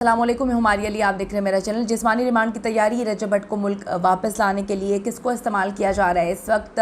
अस्सलामुअलैकुम, मैं हमारी अली, आप देख रहे हैं मेरा चैनल। जिस्मानी रिमांड की तैयारी, रजब भट्ट को मुल्क वापस लाने के लिए किसको इस्तेमाल किया जा रहा है इस वक्त?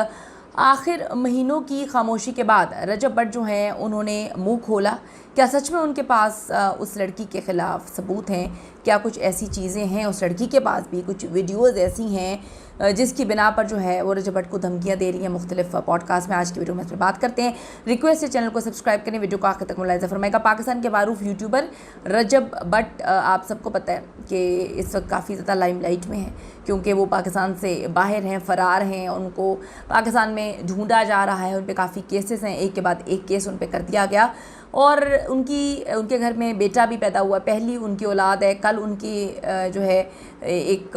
आखिर महीनों की खामोशी के बाद रजब भट्ट जो हैं उन्होंने मुंह खोला। क्या सच में उनके पास उस लड़की के ख़िलाफ़ सबूत हैं? क्या कुछ ऐसी चीज़ें हैं उस लड़की के पास भी, कुछ वीडियोज़ ऐसी हैं जिसकी बिना पर जो है वो रजब भट्ट को धमकियाँ दे रही हैं? मुख्तलिफ पॉडकास्ट में आज की वीडियो में इस पर बात करते हैं। रिक्वेस्ट है चैनल को सब्सक्राइब करें, वीडियो को आखिर तक मुलाहिज़ा फरमाएगा। पाकिस्तान के मारूफ यूट्यूबर रजब भट्ट, आप सबको पता है कि इस वक्त काफ़ी ज़्यादा लाइमलाइट में हैं क्योंकि वो पाकिस्तान से बाहर हैं, फ़रार हैं। उनको पाकिस्तान में ढूंढा जा रहा है, उन पर काफ़ी केसेस हैं, एक के बाद एक केस उन पर कर दिया गया और उनके घर में बेटा भी पैदा हुआ, पहली उनकी औलाद है। कल उनकी जो है एक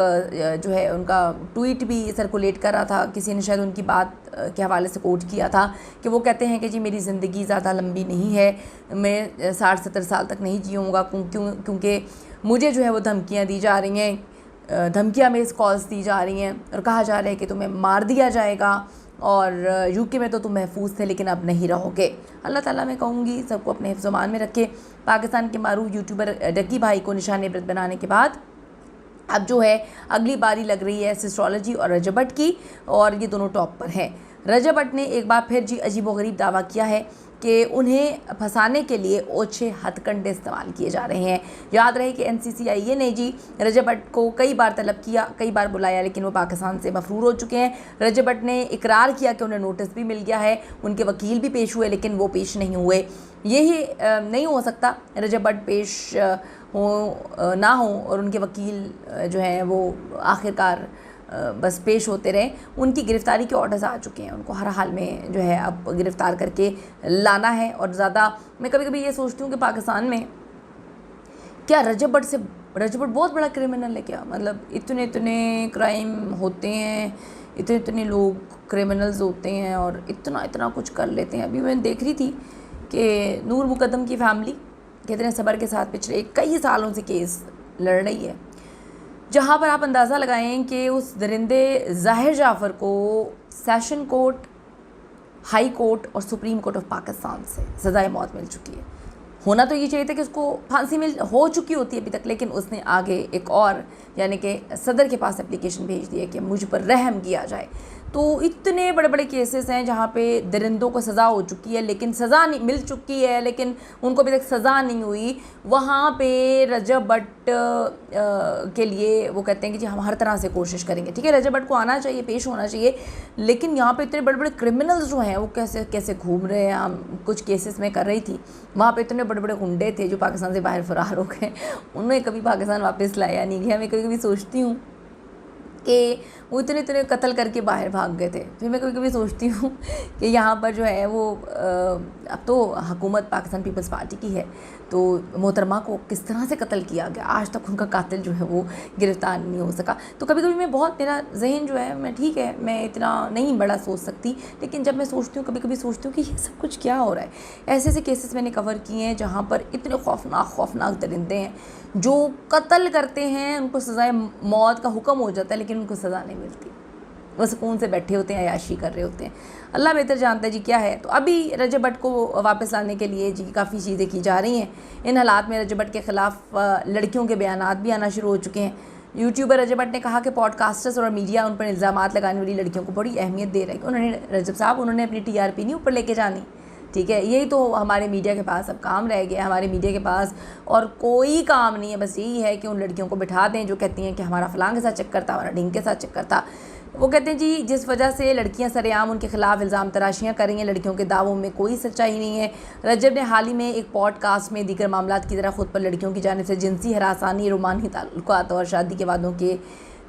जो है उनका ट्वीट भी सर्कुलेट कर रहा था, किसी ने शायद उनकी बात के हवाले से कोट किया था कि वो कहते हैं कि जी मेरी ज़िंदगी ज़्यादा लंबी नहीं है, मैं 60-70 साल तक नहीं जीऊँगा क्योंकि मुझे जो है वो धमकियाँ दी जा रही हैं, धमकियाँ मिस कॉल्स दी जा रही हैं और कहा जा रहा है कि तुम्हें मार दिया जाएगा और यूके में तो तुम महफूज थे लेकिन अब नहीं रहोगे। अल्लाह ताला मैं कहूँगी सबको अपने हिफ्ज़-ओ-मान में रखे। पाकिस्तान के मारूफ यूट्यूबर डक्की भाई को निशाने इबरत बनाने के बाद अब जो है अगली बारी लग रही है सिस्ट्रोलॉजी और रजब भट्ट की, और ये दोनों टॉप पर हैं। रजब भट्ट ने एक बार फिर जी अजीबोगरीब दावा किया है कि उन्हें फंसाने के लिए ओछे हथकंडे इस्तेमाल किए जा रहे हैं। याद रहे कि NCCI ने जी रजब भट्ट को कई बार तलब किया, कई बार बुलाया, लेकिन वो पाकिस्तान से मफरूर हो चुके हैं। रजब भट्ट ने इकरार किया कि उन्हें नोटिस भी मिल गया है, उनके वकील भी पेश हुए लेकिन वो पेश नहीं हुए। यही नहीं हो सकता रजब भट्ट पेश हो ना हो और उनके वकील जो हैं वो आखिरकार बस पेश होते रहे। उनकी गिरफ़्तारी के ऑर्डर्स आ चुके हैं, उनको हर हाल में जो है अब गिरफ़्तार करके लाना है। और ज़्यादा मैं कभी कभी ये सोचती हूँ कि पाकिस्तान में क्या रजब भट्ट बहुत बड़ा क्रिमिनल है क्या? मतलब इतने क्राइम होते हैं, इतने लोग क्रिमिनल्स होते हैं और इतना कुछ कर लेते हैं। अभी मैं देख रही थी कि नूर मुकद्दम की फैमिली कितने सब्र के साथ पिछले कई सालों से केस लड़ रही है, जहाँ पर आप अंदाज़ा लगाएं कि उस दरिंदे ज़ाहिर जाफ़र को सेशन कोर्ट, हाई कोर्ट और सुप्रीम कोर्ट ऑफ पाकिस्तान से सज़ाए मौत मिल चुकी है। होना तो ये चाहिए था कि उसको फांसी मिल हो चुकी होती है अभी तक, लेकिन उसने आगे एक और यानी कि सदर के पास एप्लीकेशन भेज दी है कि मुझ पर रहम किया जाए। तो इतने बड़े बड़े केसेस हैं जहाँ पे दरिंदों को सज़ा हो चुकी है, लेकिन सज़ा नहीं मिल चुकी है, लेकिन उनको अभी तक सज़ा नहीं हुई। वहाँ पे रजब भट्ट के लिए वो कहते हैं कि जी हम हर तरह से कोशिश करेंगे। ठीक है, रजब भट्ट को आना चाहिए, पेश होना चाहिए, लेकिन यहाँ पे इतने बड़े बड़े क्रिमिनल्स जो हैं वो कैसे घूम रहे हैं। हम कुछ केसेस में कर रही थी, वहाँ पे इतने बड़े बड़े गुंडे थे जो पाकिस्तान से बाहर फरार हो गए, उन्हें कभी पाकिस्तान वापस लाया नहीं गया। मैं कभी कभी सोचती हूँ कि वो इतने कत्ल करके बाहर भाग गए थे। फिर मैं कभी कभी सोचती हूँ कि यहाँ पर जो है वो अब तो हुकूमत पाकिस्तान पीपल्स पार्टी की है, तो मोहतरमा को किस तरह से कत्ल किया गया, आज तक उनका कातिल जो है वो गिरफ़्तार नहीं हो सका। तो कभी कभी मैं मेरा जहन जो है, मैं ठीक है मैं इतना नहीं बड़ा सोच सकती, लेकिन जब मैं सोचती हूँ, कभी कभी सोचती हूँ कि ये सब कुछ क्या हो रहा है। ऐसे केसेस मैंने कवर किए हैं जहाँ पर इतने खौफनाक दरिंदे हैं जो कत्ल करते हैं, उनको सज़ाए मौत का हुक्म हो जाता है लेकिन उनको सज़ा नहीं मिलती, वो सुकून से बैठे होते हैं, अयाशी कर रहे होते हैं। अल्लाह बेहतर जानता है जी क्या है। तो अभी रजब भट्ट को वापस लाने के लिए जी काफ़ी चीज़ें की जा रही हैं। इन हालात में रजब भट्ट के ख़िलाफ़ लड़कियों के बयानात भी आना शुरू हो चुके हैं। यूट्यूबर रजब भट्ट ने कहा कि पॉडकास्टर्स और मीडिया उन पर इल्ज़ामात लगाने वाली लड़कियों को बड़ी अहमियत दे रही है। उन्होंने रजब साहब उन्होंने अपनी TRP नहीं ऊपर लेके जानी, ठीक है, यही तो हमारे मीडिया के पास अब काम रह गया। हमारे मीडिया के पास और कोई काम नहीं है, बस यही है कि उन लड़कियों को बिठा दें जो कहती हैं कि हमारा फ़लाँ के साथ चक्कर था, हमारा ढिंग के साथ चक्कर था। वो कहते हैं जी जिस वजह से लड़कियां सरेआम उनके ख़िलाफ़ इल्ज़ाम तराशियाँ कर रही हैं, लड़कियों के दावों में कोई सच्चाई नहीं है। रजब ने हाल ही में एक पॉडकास्ट में दीगर मामलात की तरह ख़ुद पर लड़कियों की जानिब से जिनसी हरासानी, रोमानी ताल्लुकात और शादी के वादों के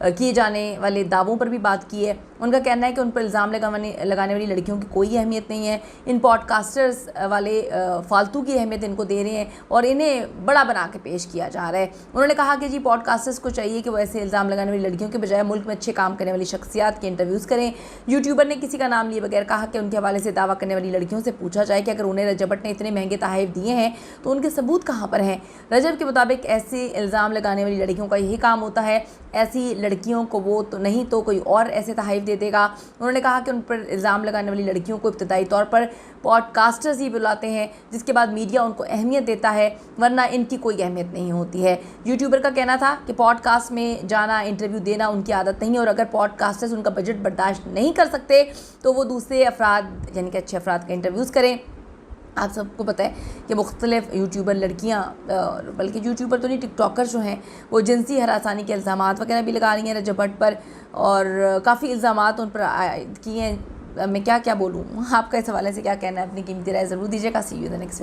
किए जाने वाले दावों पर भी बात की है। उनका कहना है कि उन पर इल्ज़ाम लगाने वाली लड़कियों की कोई अहमियत नहीं है। इन पॉडकास्टर्स वाले फालतू की अहमियत इनको दे रहे हैं और इन्हें बड़ा बना के पेश किया जा रहा है। उन्होंने कहा कि जी पॉडकास्टर्स को चाहिए कि वो ऐसे इल्ज़ाम लगाने वाली लड़कियों के बजाय मुल्क में अच्छे काम करने वाली शख्सियात के इंटरव्यूज़ करें। यूट्यूबर ने किसी का नाम लिए बगैर कहा कि उनके हवाले से दावा करने वाली लड़कियों से पूछा जाए कि अगर उन्हें रजब भट्ट ने इतने महंगे तोहफ़े दिए हैं तो उनके सबूत कहाँ पर हैं। रजब के मुताबिक ऐसे इल्ज़ाम लगाने वाली लड़कियों का यही काम होता है ऐसी लड़कियों को वो तो नहीं तो कोई और ऐसे तहफ़ दे देगा। उन्होंने कहा कि उन पर इल्ज़ाम लगाने वाली लड़कियों को इब्तदाई तौर पर पॉडकास्टर्स ही बुलाते हैं, जिसके बाद मीडिया उनको अहमियत देता है, वरना इनकी कोई अहमियत नहीं होती है। यूट्यूबर का कहना था कि पॉडकास्ट में जाना, इंटरव्यू देना उनकी आदत नहीं है, और अगर पॉडकास्टर्स उनका बजट बर्दाश्त नहीं कर सकते तो वो दूसरे अफराद यानी कि अच्छे अफराद का इंटरव्यूज़ करें। आप सबको पता है कि मुख्तलिफ़ यूट्यूबर लड़कियाँ, बल्कि यूट्यूबर तो नहीं, टिकटॉकर जो हैं वो जिनसी हरासानी के इल्ज़ामात वगैरह भी लगा रही हैं रजब भट्ट पर, और काफ़ी इल्ज़ामात उन पर किए हैं। मैं क्या क्या बोलूँ, आपका इस हवाले से क्या कहना है? अपनी कीमती राय ज़रूर दीजिएगा। सी यू द नेक्स्ट।